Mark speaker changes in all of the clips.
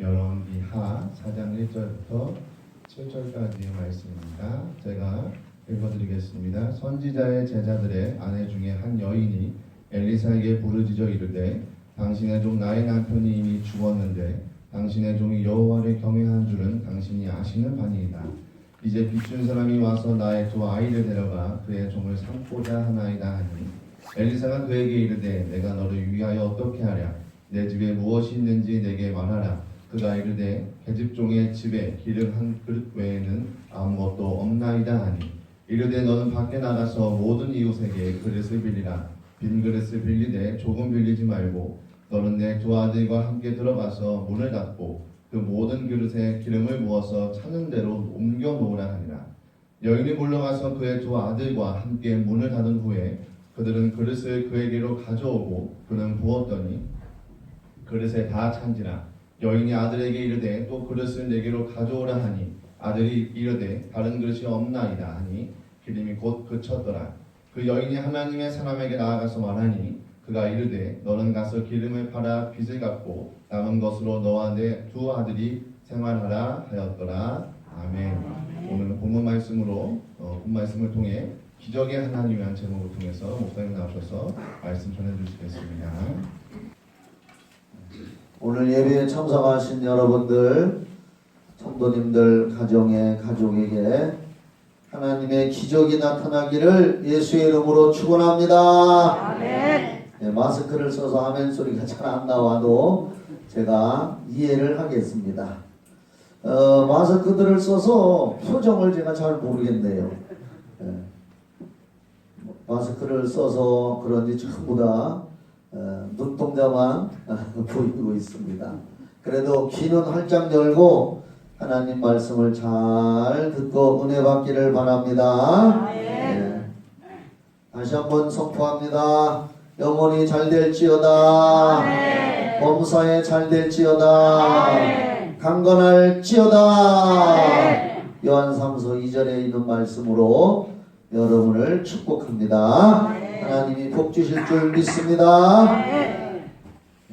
Speaker 1: 열왕기하 4장 1절부터 7절까지의 말씀입니다. 제가 읽어드리겠습니다. 선지자의 제자들의 아내 중에 한 여인이 엘리사에게 부르짖어 이르되 당신의 종 나의 남편이 이미 죽었는데 당신의 종이 여호와를 경외한 줄은 당신이 아시는 바니이다. 이제 비춘 사람이 와서 나의 두 아이를 데려가 그의 종을 삼고자 하나이다 하니 엘리사가 그에게 이르되 내가 너를 위하여 어떻게 하랴? 내 집에 무엇이 있는지 내게 말하라. 그가 이르되 계집종의 집에 기름 한 그릇 외에는 아무것도 없나이다 하니 이르되 너는 밖에 나가서 모든 이웃에게 그릇을 빌리라. 빈 그릇을 빌리되 조금 빌리지 말고 너는 내 두 아들과 함께 들어가서 문을 닫고 그 모든 그릇에 기름을 부어서 차는 대로 옮겨 놓으라 하니라. 여인이 물러가서 그의 두 아들과 함께 문을 닫은 후에 그들은 그릇을 그에게로 가져오고 그는 부었더니 그릇에 다 찬지라. 여인이 아들에게 이르되 또 그릇을 내게로 가져오라 하니 아들이 이르되 다른 그릇이 없나이다 하니 기름이 곧 그쳤더라. 그 여인이 하나님의 사람에게 나아가서 말하니 그가 이르되 너는 가서 기름을 팔아 빚을 갚고 남은 것으로 너와 내 두 아들이 생활하라 하였더라. 아멘. 오늘 본문 말씀으로 본 말씀을 통해 기적의 하나님이라는 제목을 통해서 목사님 나오셔서 말씀 전해주시겠습니다.
Speaker 2: 오늘 예배에 참석하신 여러분들, 성도님들 가족에게 하나님의 기적이 나타나기를 예수의 이름으로 축원합니다.
Speaker 3: 아멘.
Speaker 2: 네, 마스크를 써서 아멘 소리가 잘 안 나와도 제가 이해를 하겠습니다. 마스크들을 써서 표정을 제가 잘 모르겠네요. 네. 마스크를 써서 그런지 전부 다 눈동자만 보이고 있습니다. 그래도 귀는 활짝 열고 하나님 말씀을 잘 듣고 은혜 받기를 바랍니다. 네. 다시 한번 선포합니다. 영혼이 잘 될지어다. 범사에 잘 될지어다. 강건할지어다. 요한 3서 2절에 있는 말씀으로 여러분을 축복합니다. 하나님이 복 주실 줄 믿습니다.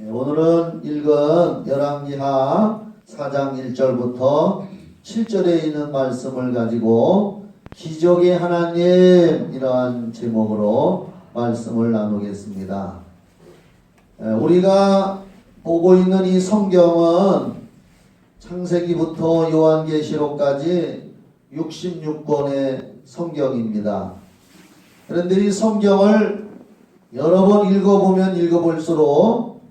Speaker 2: 오늘은 읽은 열왕기하 4장 1절부터 7절에 있는 말씀을 가지고 기적의 하나님 이러한 제목으로 말씀을 나누겠습니다. 우리가 보고 있는 이 성경은 창세기부터 요한계시록까지 66권의 성경입니다. 그런데 이 성경을 여러 번 읽어보면 읽어볼수록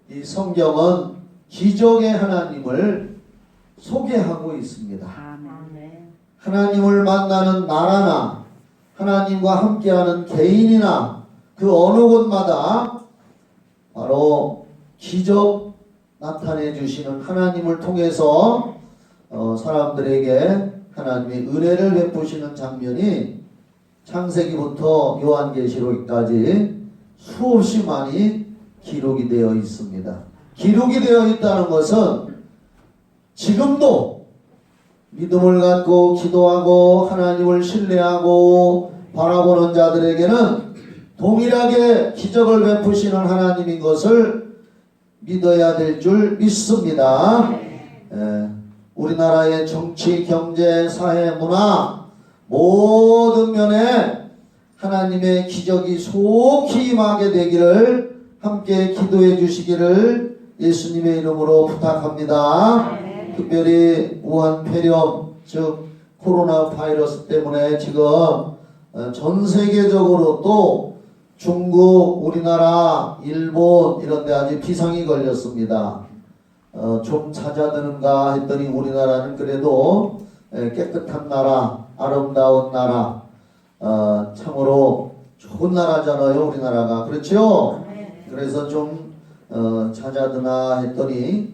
Speaker 2: 이 성경은 기적의 하나님을 소개하고 있습니다. 하나님을 만나는 나라나 하나님과 함께하는 개인이나 그 어느 곳마다 바로 기적 나타내 주시는 하나님을 통해서 사람들에게 하나님의 은혜를 베푸시는 장면이 창세기부터 요한계시록까지 수없이 많이 기록이 되어 있습니다. 기록이 되어 있다는 것은 지금도 믿음을 갖고 기도하고 하나님을 신뢰하고 바라보는 자들에게는 동일하게 기적을 베푸시는 하나님인 것을 믿어야 될 줄 믿습니다. 우리나라의 정치, 경제, 사회, 문화 모든 면에 하나님의 기적이 속히 임하게 되기를 함께 기도해 주시기를 예수님의 이름으로 부탁합니다. 특별히 우한 폐렴 즉 코로나 바이러스 때문에 지금 전 세계적으로 또 중국, 우리나라, 일본 이런 데 아주 비상이 걸렸습니다. 좀 잦아드는가 했더니 우리나라는 그래도 깨끗한 나라, 아름다운 나라, 참으로 좋은 나라잖아요, 우리나라가. 그렇죠? 그래서 좀 잦아드나 했더니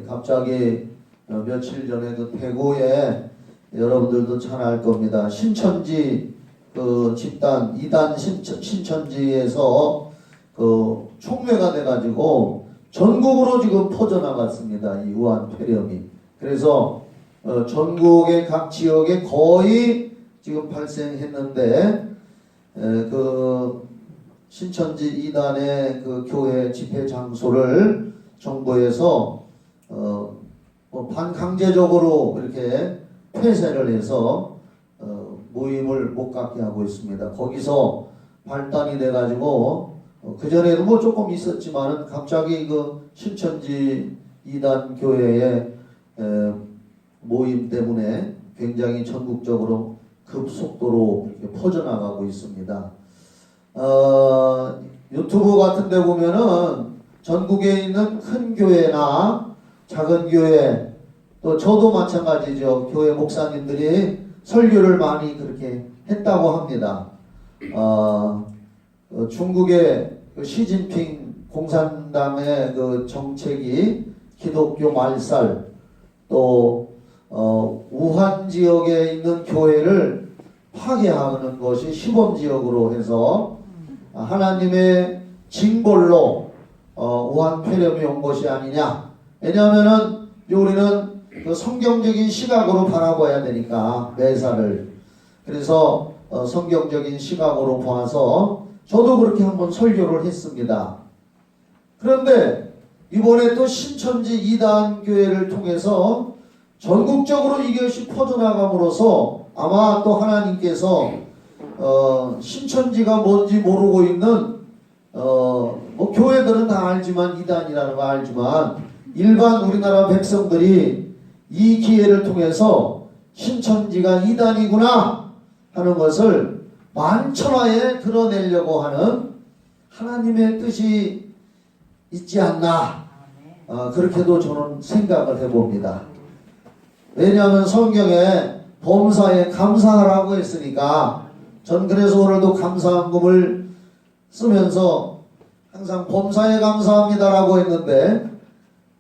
Speaker 2: 갑자기 며칠 전에 그 대구에 여러분들도 잘 알 겁니다. 신천지 그 집단 2단 신천지에서 그 총매가 돼가지고 전국으로 지금 퍼져나갔습니다. 이 우한 폐렴이. 그래서 전국의 각 지역에 거의 지금 발생했는데 그 신천지 2단의 그 교회 집회 장소를 정부에서 뭐 반강제적으로 이렇게 폐쇄를 해서 모임을 못 갖게 하고 있습니다. 거기서 발단이 돼가지고 그전에도 뭐 조금 있었지만은 갑자기 그 신천지 이단 교회의 모임 때문에 굉장히 전국적으로 급속도로 이렇게 퍼져나가고 있습니다. 유튜브 같은 데 보면은 전국에 있는 큰 교회나 작은 교회, 또 저도 마찬가지죠. 교회 목사님들이 설교를 많이 그렇게 했다고 합니다. 중국의 그 시진핑 공산당의 그 정책이 기독교 말살, 또 우한 지역에 있는 교회를 파괴하는 것이 시범지역으로 해서 하나님의 징벌로 우한 폐렴이 온 것이 아니냐. 왜냐하면은 우리는 그 성경적인 시각으로 바라봐야 되니까 매사를. 그래서 성경적인 시각으로 봐서 저도 그렇게 한번 설교를 했습니다. 그런데 이번에 또 신천지 이단 교회를 통해서 전국적으로 이것이 퍼져나감으로써 아마 또 하나님께서 신천지가 뭔지 모르고 있는 뭐 교회들은 다 알지만 이단이라는 거 알지만 일반 우리나라 백성들이 이 기회를 통해서 신천지가 이단이구나 하는 것을 만천하에 드러내려고 하는 하나님의 뜻이 있지 않나, 그렇게도 저는 생각을 해봅니다. 왜냐하면 성경에 범사에 감사하라고 했으니까 전 그래서 오늘도 감사한금을 쓰면서 항상 범사에 감사합니다라고 했는데,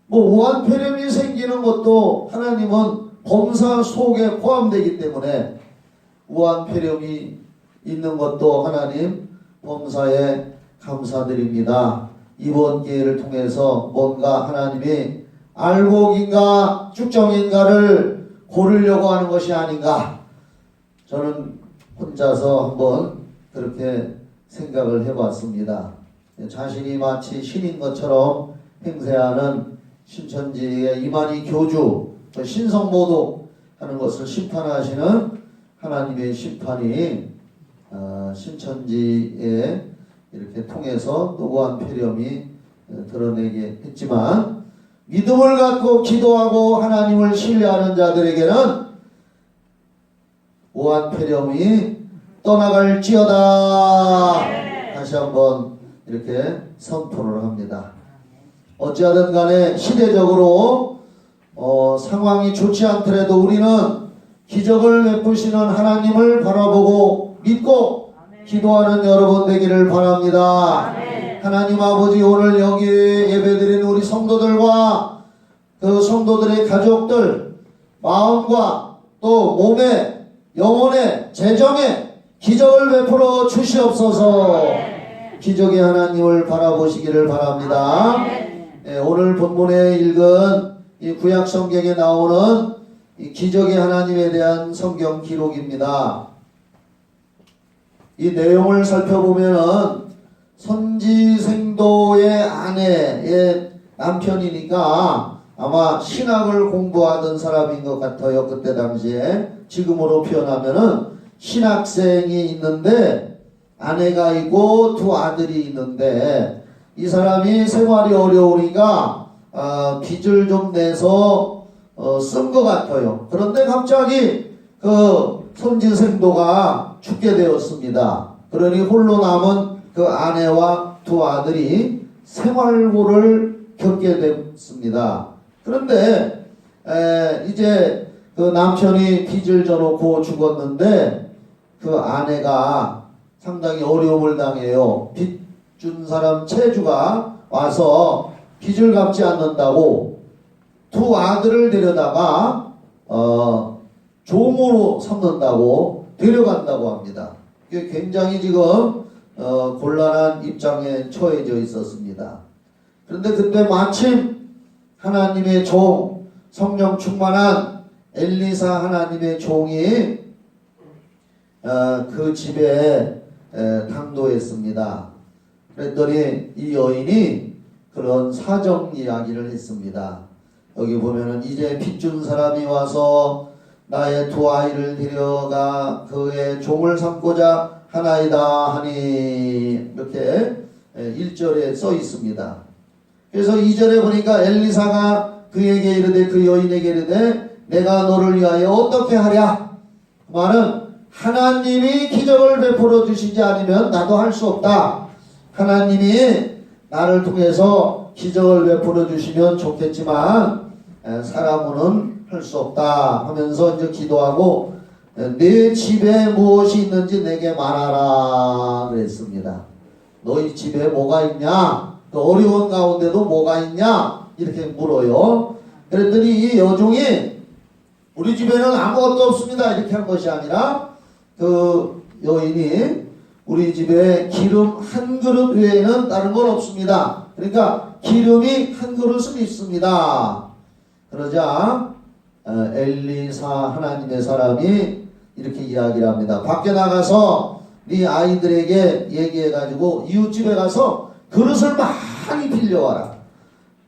Speaker 2: 뭐 우한폐렴이 생기는 것도 하나님은 범사 속에 포함되기 때문에 우한폐렴이 있는 것도 하나님 범사에 감사드립니다. 이번 기회를 통해서 뭔가 하나님이 알곡인가 쭉정인가를 고르려고 하는 것이 아닌가, 저는 혼자서 한번 그렇게 생각을 해봤습니다. 자신이 마치 신인 것처럼 행세하는 신천지의 이만희 교주, 신성모독 하는 것을 심판하시는 하나님의 심판이 신천지에 이렇게 통해서 또 우한폐렴이 드러내게 했지만, 믿음을 갖고 기도하고 하나님을 신뢰하는 자들에게는 우한폐렴이 떠나갈지어다. 다시 한번 이렇게 선포를 합니다. 어찌하든 간에 시대적으로 상황이 좋지 않더라도 우리는 기적을 베푸시는 하나님을 바라보고 믿고 기도하는 여러분 되기를 바랍니다. 하나님 아버지, 오늘 여기 예배드린 우리 성도들과 그 성도들의 가족들 마음과 또 몸에 영혼에 재정에 기적을 베풀어 주시옵소서. 기적의 하나님을 바라보시기를 바랍니다. 오늘 본문에 읽은 이 구약 성경에 나오는 이 기적의 하나님에 대한 성경 기록입니다. 이 내용을 살펴보면은 선지생도의 아내의 남편이니까 아마 신학을 공부하던 사람인 것 같아요. 그때 당시에. 지금으로 표현하면은 신학생이 있는데 아내가 있고 두 아들이 있는데, 이 사람이 생활이 어려우니까 빚을 좀 내서 쓴 것 같아요. 그런데 갑자기 그 선지생도가 죽게 되었습니다. 그러니 홀로 남은 그 아내와 두 아들이 생활고를 겪게 됐습니다. 그런데 이제 그 남편이 빚을 져놓고 죽었는데 그 아내가 상당히 어려움을 당해요. 빚 준 사람 채주가 와서 빚을 갚지 않는다고 두 아들을 데려다가 종으로 삼는다고 데려간다고 합니다. 이게 굉장히 지금 곤란한 입장에 처해져 있었습니다. 그런데 그때 마침 하나님의 종, 성령 충만한 엘리사 하나님의 종이 그 집에 당도했습니다. 그랬더니 이 여인이 그런 사정 이야기를 했습니다. 여기 보면은 이제 빚준 사람이 와서 나의 두 아이를 데려가 그의 종을 삼고자 하나이다 하니 이렇게 1절에 써 있습니다. 그래서 2절에 보니까 엘리사가 그에게 이르되 그 여인에게 이르되 내가 너를 위하여 어떻게 하랴? 그 말은 하나님이 기적을 베풀어 주시지 않으면 나도 할 수 없다. 하나님이 나를 통해서 기적을 베풀어 주시면 좋겠지만 사람은 할 수 없다 하면서 이제 기도하고 내 집에 무엇이 있는지 내게 말하라 그랬습니다. 너희 집에 뭐가 있냐? 그 어려운 가운데도 뭐가 있냐? 이렇게 물어요. 그랬더니 이 여종이 우리 집에는 아무것도 없습니다 이렇게 한 것이 아니라 그 여인이 우리 집에 기름 한 그릇 외에는 다른 건 없습니다. 그러니까 기름이 한 그릇은 있습니다. 그러자 엘리사 하나님의 사람이 이렇게 이야기를 합니다. 밖에 나가서 네 아이들에게 얘기해가지고 이웃집에 가서 그릇을 많이 빌려와라.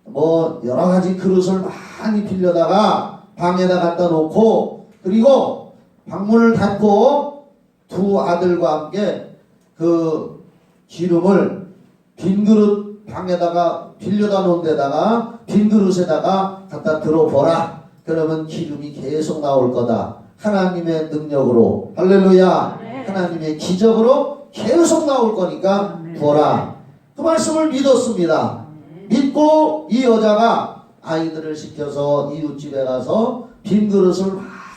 Speaker 2: 뭐 여러가지 그릇을 많이 빌려다가 방에다 갖다 놓고 그리고 방문을 닫고 두 아들과 함께 그 기름을 빈 그릇 방에다가 빌려다 놓은 데다가 빈 그릇에다가 갖다 들어보라. 그러면 기름이 계속 나올 거다. 하나님의 능력으로 할렐루야. 하나님의 기적으로 계속 나올 거니까 보라. 그 말씀을 믿었습니다. 믿고 이 여자가 아이들을 시켜서 이웃집에 가서 빈 그릇을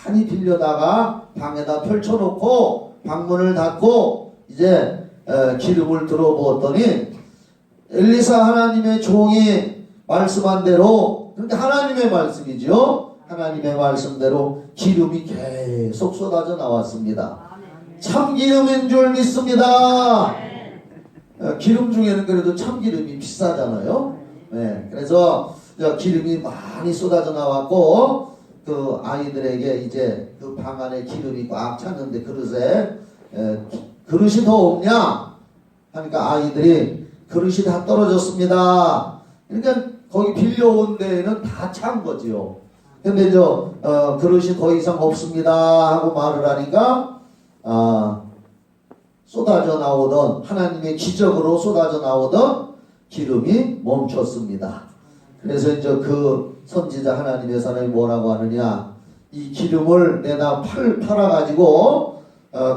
Speaker 2: 많이 빌려다가 방에다 펼쳐놓고 방문을 닫고 이제 기름을 들어부었더니 엘리사 하나님의 종이 말씀한 대로 그런데 하나님의 말씀이죠. 하나님의 말씀대로 기름이 계속 쏟아져 나왔습니다. 참기름인 줄 믿습니다. 기름 중에는 그래도 참기름이 비싸잖아요. 네, 그래서 기름이 많이 쏟아져 나왔고 그 아이들에게 이제 그 방 안에 기름이 꽉 찼는데 그릇에 그릇이 더 없냐 하니까 아이들이 그릇이 다 떨어졌습니다. 그러니까 거기 빌려온 데에는 다 찬 거지요. 근데 그릇이 더 이상 없습니다 하고 말을 하니까 쏟아져 나오던 하나님의 기적으로 쏟아져 나오던 기름이 멈췄습니다. 그래서 이제 그 선지자 하나님의 사람이 뭐라고 하느냐, 이 기름을 내다 팔아가지고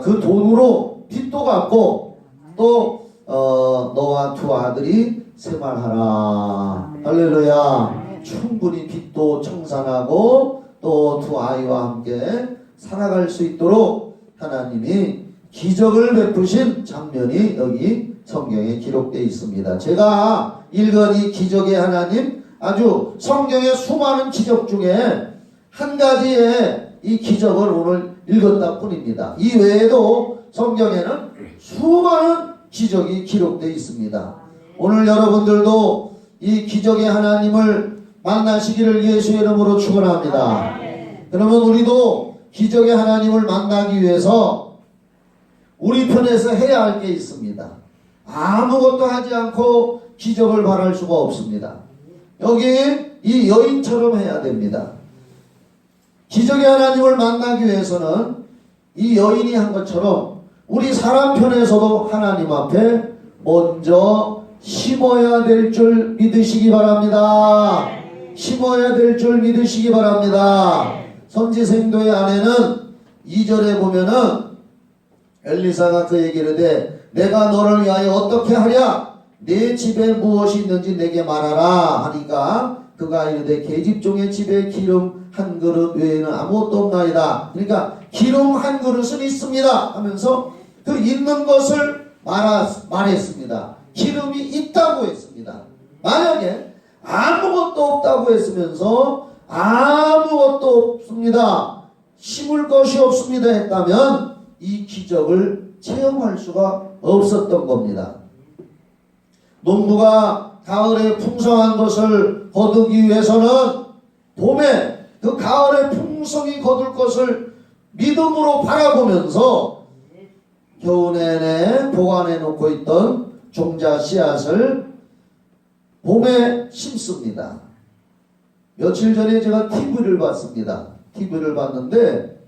Speaker 2: 그 돈으로 빚도 갚고 또 너와 두 아들이 생활하라. 할렐루야. 충분히 빚도 청산하고 또 두 아이와 함께 살아갈 수 있도록 하나님이 기적을 베푸신 장면이 여기 성경에 기록되어 있습니다. 제가 읽은 이 기적의 하나님, 아주 성경의 수많은 기적 중에 한 가지의 이 기적을 오늘 읽었다 뿐입니다. 이 외에도 성경에는 수많은 기적이 기록되어 있습니다. 오늘 여러분들도 이 기적의 하나님을 만나시기를 예수의 이름으로 축원합니다. 그러면 우리도 기적의 하나님을 만나기 위해서 우리 편에서 해야 할 게 있습니다. 아무것도 하지 않고 기적을 바랄 수가 없습니다. 여기 이 여인처럼 해야 됩니다. 기적의 하나님을 만나기 위해서는 이 여인이 한 것처럼 우리 사람 편에서도 하나님 앞에 먼저 심어야 될 줄 믿으시기 바랍니다. 심어야 될 줄 믿으시기 바랍니다. 선지생도의 아내는 2절에 보면은 엘리사가 그에게 이르되 내가 너를 위하여 어떻게 하랴? 내 집에 무엇이 있는지 내게 말하라 하니까 그가 이르되 계집종의 집에 기름 한 그릇 외에는 아무것도 없나이다. 그러니까 기름 한 그릇은 있습니다 하면서 그 있는 것을 말했습니다. 기름이 있다고 했습니다. 만약에 아무것도 없다고 했으면서 아무것도 없습니다, 심을 것이 없습니다 했다면 이 기적을 체험할 수가 없었던 겁니다. 농부가 가을에 풍성한 것을 거두기 위해서는 봄에 그 가을에 풍성히 거둘 것을 믿음으로 바라보면서 겨우 내내 보관해 놓고 있던 종자 씨앗을 봄에 심습니다. 며칠 전에 제가 TV를 봤습니다. TV를 봤는데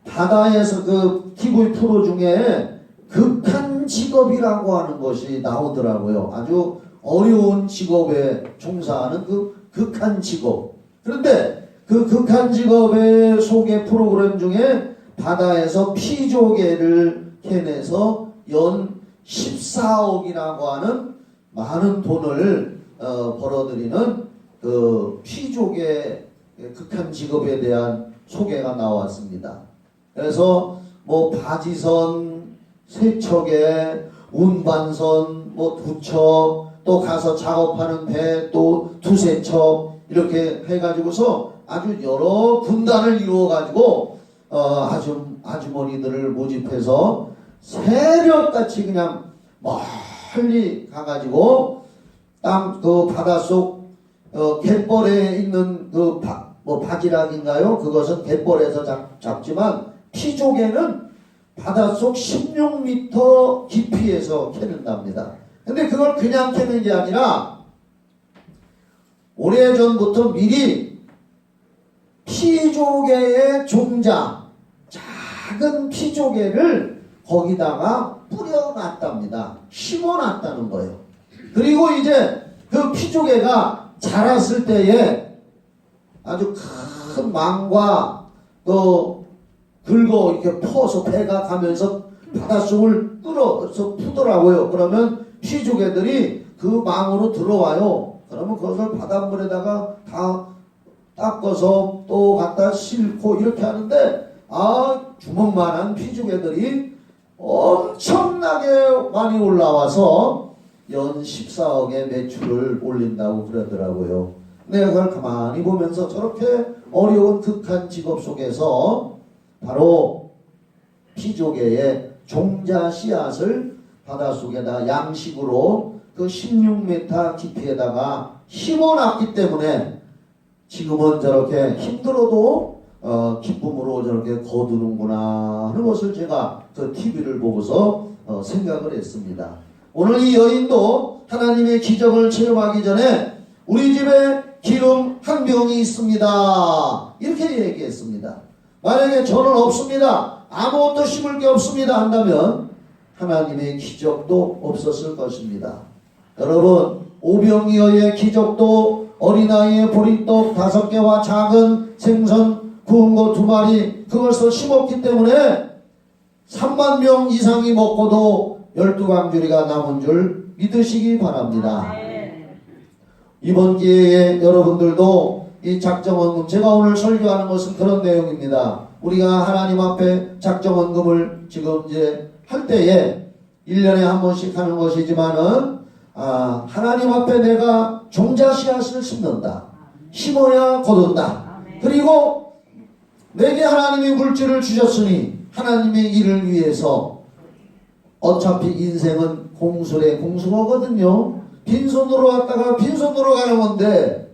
Speaker 2: 바다에서 그 TV 프로 중에 극한 직업이라고 하는 것이 나오더라고요. 아주 어려운 직업에 종사하는 그 극한 직업. 그런데 그 극한 직업의 소개 프로그램 중에 바다에서 피조개를 캐내서 연 14억이라고 하는 많은 돈을 벌어들이는 그 피조개 극한 직업에 대한 소개가 나왔습니다. 그래서 뭐 바지선, 세척에, 운반선, 뭐 2척, 또 가서 작업하는 배 또 2~3척 이렇게 해가지고서 아주 여러 군단을 이루어가지고 아주머니들을 모집해서 새벽같이 그냥 멀리 가가지고 땅 그 바닷속 갯벌에 있는 그 바지락인가요? 그것은 갯벌에서 잡지만 피조개는 바닷속 16m 깊이에서 캐는답니다. 근데 그걸 그냥 캐는 게 아니라 오래전부터 미리 피조개의 종자, 작은 피조개를 거기다가 뿌려놨답니다. 심어놨다는 거예요. 그리고 이제 그 피조개가 자랐을 때에 아주 큰 망과 또 긁어 이렇게 퍼서 배가 가면서 바닷속을 끌어서 푸더라고요. 그러면 피조개들이 그 망으로 들어와요. 그러면 그것을 바닷물에다가 다 닦아서 또 갖다 싣고 이렇게 하는데 주먹만한 피조개들이 엄청나게 많이 올라와서 연 14억의 매출을 올린다고 그러더라고요. 내가 그걸 가만히 보면서 저렇게 어려운 극한 직업 속에서 바로 피조개의 종자 씨앗을 바닷속에다 양식으로 그 16m 깊이에다가 심어놨기 때문에 지금은 저렇게 힘들어도 기쁨으로 저렇게 거두는구나 하는 것을 제가 그 TV를 보고서 생각을 했습니다. 오늘 이 여인도 하나님의 기적을 체험하기 전에 우리 집에 기름 한 병이 있습니다. 이렇게 얘기했습니다. 만약에 저는 없습니다. 아무것도 심을 게 없습니다 한다면 하나님의 기적도 없었을 것입니다. 여러분, 오병이어의 기적도 어린아이의 보리떡 5개와 작은 생선 구운 거 2마리 그것을 심었기 때문에 3만 명 이상이 먹고도 12광주리가 남은 줄 믿으시기 바랍니다. 이번 기회에 여러분들도 이 작정헌금, 제가 오늘 설교하는 것은 그런 내용입니다. 우리가 하나님 앞에 작정헌금을 지금 이제 할 때에 1년에 한 번씩 하는 것이지만은 하나님 앞에 내가 종자 씨앗을 심는다. 심어야 거둔다. 그리고 내게 하나님이 물질을 주셨으니 하나님의 일을 위해서 어차피 인생은 공수래 공수거든요. 빈손으로 왔다가 빈손으로 가는 건데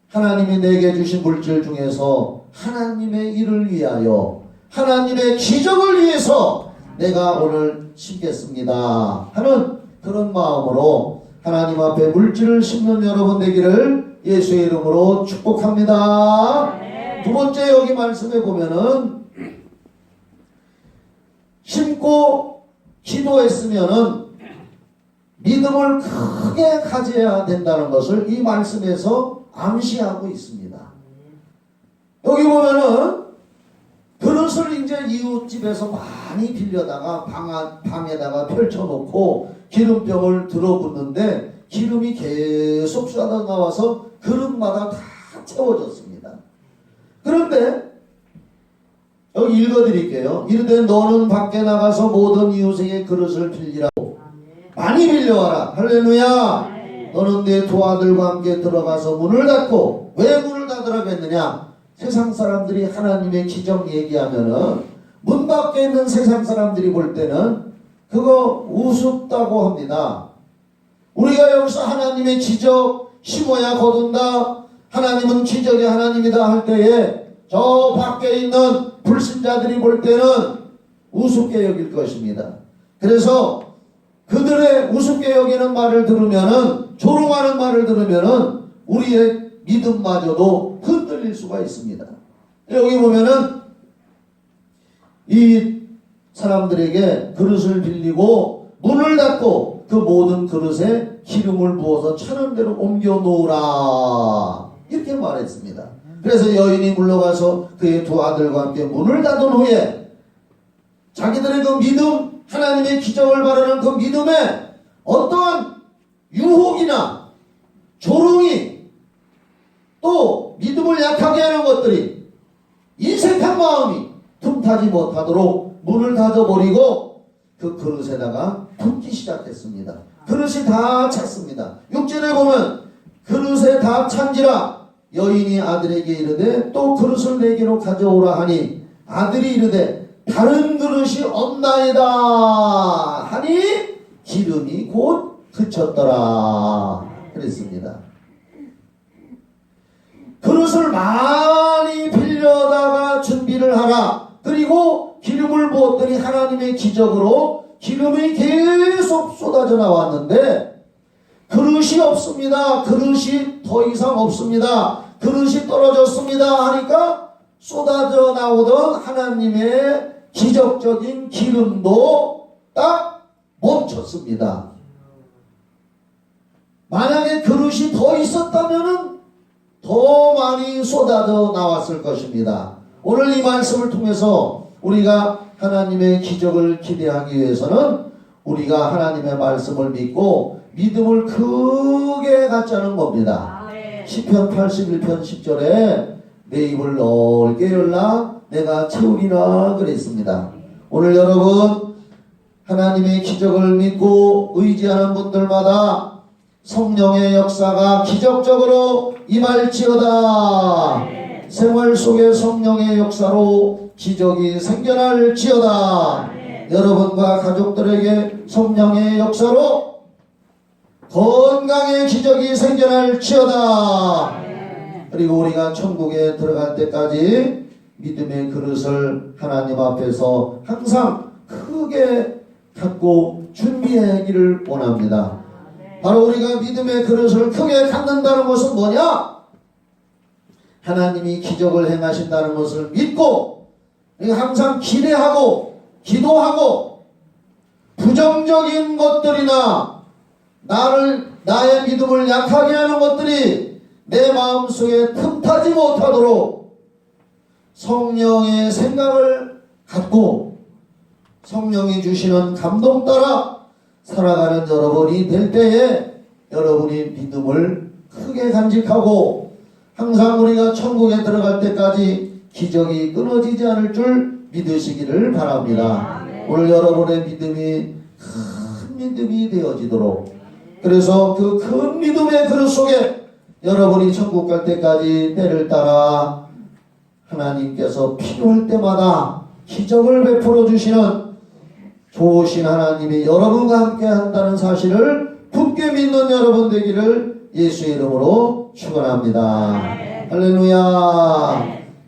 Speaker 2: 하나님이 내게 주신 물질 중에서 하나님의 일을 위하여 하나님의 기적을 위해서 내가 오늘 심겠습니다 하는 그런 마음으로 하나님 앞에 물질을 심는 여러분 되기를 예수의 이름으로 축복합니다. 두 번째 여기 말씀에 보면은 심고 기도했으면은 믿음을 크게 가져야 된다는 것을 이 말씀에서 암시하고 있습니다. 여기 보면은 그릇을 이제 이웃집에서 많이 빌려다가 방에다가 펼쳐놓고 기름병을 들어붓는데 기름이 계속 쏟아 나와서 그릇마다 다 채워졌습니다. 그런데 여기 읽어드릴게요. 이르되 너는 밖에 나가서 모든 이웃에게 그릇을 빌리라고 많이 빌려와라. 할렐루야. 너는 내 두 아들과 함께 들어가서 문을 닫고 왜 문을 닫으라고 했느냐. 세상 사람들이 하나님의 기적 얘기하면은 문 밖에 있는 세상 사람들이 볼 때는 그거 우습다고 합니다. 우리가 여기서 하나님의 기적 심어야 거둔다. 하나님은 기적의 하나님이다 할 때에 저 밖에 있는 불신자들이 볼 때는 우습게 여길 것입니다. 그래서 그들의 우습게 여기는 말을 들으면은 조롱하는 말을 들으면은 우리의 믿음마저도 흔들릴 수가 있습니다. 여기 보면은 이 사람들에게 그릇을 빌리고 문을 닫고 그 모든 그릇에 기름을 부어서 차는 대로 옮겨 놓으라 이렇게 말했습니다. 그래서 여인이 물러가서 그의 두 아들과 함께 문을 닫은 후에 자기들의 그 믿음, 하나님의 기적을 바라는 그 믿음에 어떠한 유혹이나 조롱이 또 믿음을 약하게 하는 것들이 인색한 마음이 틈타지 못하도록 문을 닫아버리고 그 그릇에다가 붓기 시작했습니다. 그릇이 다 찼습니다. 6절에 보면 그릇에 다 찬지라 여인이 아들에게 이르되 또 그릇을 내게로 가져오라 하니 아들이 이르되 다른 그릇이 없나이다 하니 기름이 곧 그쳤더라 그랬습니다. 그릇을 많이 빌려다가 준비를 하라. 그리고 기름을 부었더니 하나님의 기적으로 기름이 계속 쏟아져 나왔는데 그릇이 없습니다. 그릇이 더 이상 없습니다. 그릇이 떨어졌습니다 하니까 쏟아져 나오던 하나님의 기적적인 기름도 딱 멈췄습니다. 만약에 그릇이 더 있었다면은 더 많이 쏟아져 나왔을 것입니다. 오늘 이 말씀을 통해서 우리가 하나님의 기적을 기대하기 위해서는 우리가 하나님의 말씀을 믿고 믿음을 크게 갖자는 겁니다. 시편 81편 10절에 내 입을 넓게 열라 내가 채우리라 그랬습니다. 오늘 여러분 하나님의 기적을 믿고 의지하는 분들마다 성령의 역사가 기적적으로 임할지어다. 생활 속에 성령의 역사로 기적이 생겨날지어다. 여러분과 가족들에게 성령의 역사로 건강의 기적이 생겨날지어다. 그리고 우리가 천국에 들어갈 때까지 믿음의 그릇을 하나님 앞에서 항상 크게 갖고 준비하기를 원합니다. 바로 우리가 믿음의 그릇을 크게 갖는다는 것은 뭐냐? 하나님이 기적을 행하신다는 것을 믿고 항상 기대하고 기도하고 부정적인 것들이나 나의 믿음을 약하게 하는 것들이 내 마음속에 틈타지 못하도록 성령의 생각을 갖고 성령이 주시는 감동 따라 살아가는 여러분이 될 때에 여러분이 믿음을 크게 간직하고 항상 우리가 천국에 들어갈 때까지 기적이 끊어지지 않을 줄 믿으시기를 바랍니다. 오늘 여러분의 믿음이 큰 믿음이 되어지도록 그래서 그 큰 믿음의 그릇 속에 여러분이 천국 갈 때까지 때를 따라 하나님께서 필요할 때마다 기적을 베풀어 주시는 좋으신 하나님이 여러분과 함께 한다는 사실을 굳게 믿는 여러분 되기를 예수의 이름으로 축원합니다. 할렐루야.